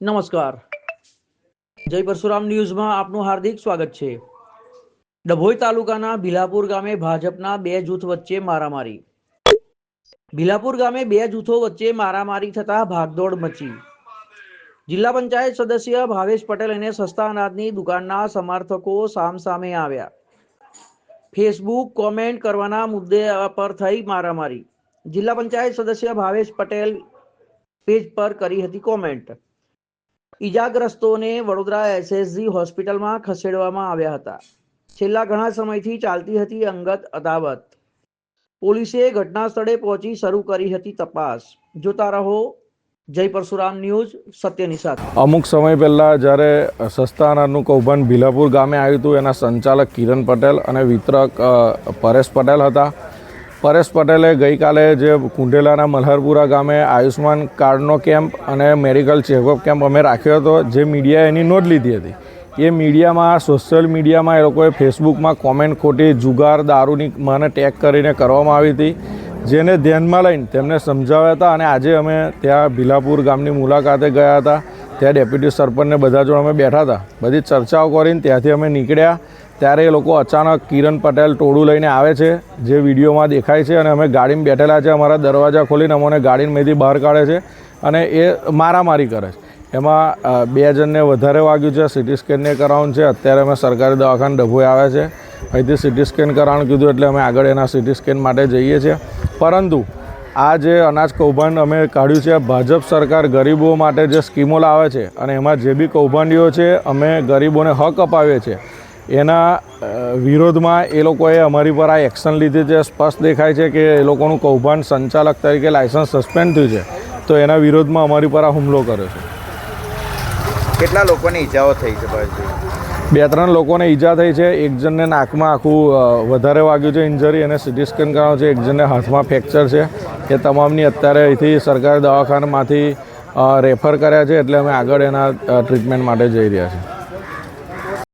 નમસ્કાર, જય પરશુરામ ન્યૂઝમાં આપનું હાર્દિક સ્વાગત છે। ડભોઈ તાલુકાના ભીલાપુર ગામે ભાજપના બે જૂથ વચ્ચે મારામારી। ભીલાપુર ગામે બે જૂથો વચ્ચે મારામારી થતા ભાગદોડ મચી। જિલ્લા પંચાયત સદસ્ય ભાવેશ પટેલ અને સસ્તા અનાજની દુકાનના સમર્થકો સામસામે આવ્યા। ફેસબુક કોમેન્ટ કરવાના મુદ્દે પર થઈ મારામારી। જિલ્લા પંચાયત સદસ્ય ભાવેશ પટેલ પેજ પર કરી હતી કોમેન્ટ। ઈજાગ્રસ્તોને વડોદરા એસએસજી હોસ્પિટલમાં ખસેડવામાં આવ્યા હતા। છેલ્લા ઘણા સમયથી ચાલતી હતી અંગત અદાવત। પોલીસે ઘટના સ્થળે પહોંચી શરૂ કરી હતી તપાસ। જોતા રહો જય પરશુરામ ન્યૂઝ, સત્યની સાથે। અમુક સમય પહેલાં જ્યારે સસ્તા અનાજનું કૌભાંડ ભીલાપુર ગામે આવ્યું હતું, એના સંચાલક કિરણ પટેલ અને વિતરક પરેશ પટેલ હતા। પરેશ પટેલે ગઈકાલે જે કુંઢેલાના મલ્હારપુરા ગામે આયુષ્માન કાર્ડનો કેમ્પ અને મેડિકલ ચેકઅપ કેમ્પ અમે રાખ્યો હતો, જે મીડિયાએ એની નોંધ લીધી હતી। એ મીડિયામાં, સોશિયલ મીડિયામાં એ લોકોએ ફેસબુકમાં કોમેન્ટ ખોટી જુગાર દારૂની મને ટેગ કરીને કરવામાં આવી હતી, જેને ધ્યાનમાં લઈને તેમને સમજાવ્યા હતા। અને આજે અમે ત્યાં ભીલાપુર ગામની મુલાકાતે ગયા હતા। ત્યાં ડેપ્યુટી સરપંચને બધા જોડે અમે બેઠા હતા, બધી ચર્ચાઓ કરીને ત્યાંથી અમે નીકળ્યા। ત્યારે એ લોકો અચાનક કિરણ પટેલ ટોળું લઈને આવે છે, જે વિડીયોમાં દેખાય છે, અને અમે ગાડીમાં બેઠેલા છે, અમારા દરવાજા ખોલીને અમને ગાડીમાંથી બહાર કાઢે છે અને એ મારામારી કરે છે। એમાં બે જણને વધારે વાગ્યું છે, સિટી સ્કેનને કરાવવાનું છે। અત્યારે અમે સરકારી દવાખાને ડભોઈ આવ્યા છે, અહીંથી સિટી સ્કેન કરાવવાનું કીધું એટલે અમે આગળ એના સિટી સ્કેન માટે જઈએ છીએ। પરંતુ આ જે અનાજ કૌભાંડ અમે કાઢ્યું છે, ભાજપ સરકાર ગરીબો માટે જે સ્કીમો લાવે છે અને એમાં જે બી કૌભાંડીઓ છે, અમે ગરીબોને હક અપાવીએ છીએ, એના વિરોધમાં એ લોકોએ અમારી પર આ એક્શન લીધી છે। સ્પષ્ટ દેખાય છે કે એ લોકોનું કૌભાંડ સંચાલક તરીકે લાયસન્સ સસ્પેન્ડ થયું છે, તો એના વિરોધમાં અમારી પર આ હુમલો કર્યો છે। કેટલા લોકોને ઈજાઓ થઈ છે ભાઈ? 2-3 લોકોને ઈજા થઈ છે। એક જણને નાકમાં આખું વધારે વાગ્યું છે ઇન્જરી, અને સિટી સ્કેન કરાવ્યું છે। એક જણને હાથમાં ફ્રેક્ચર છે। એ તમામની અત્યારે અહીંથી સરકારી દવાખાનામાંથી રેફર કર્યા છે, એટલે અમે આગળ એના ટ્રીટમેન્ટ માટે જઈ રહ્યા છીએ।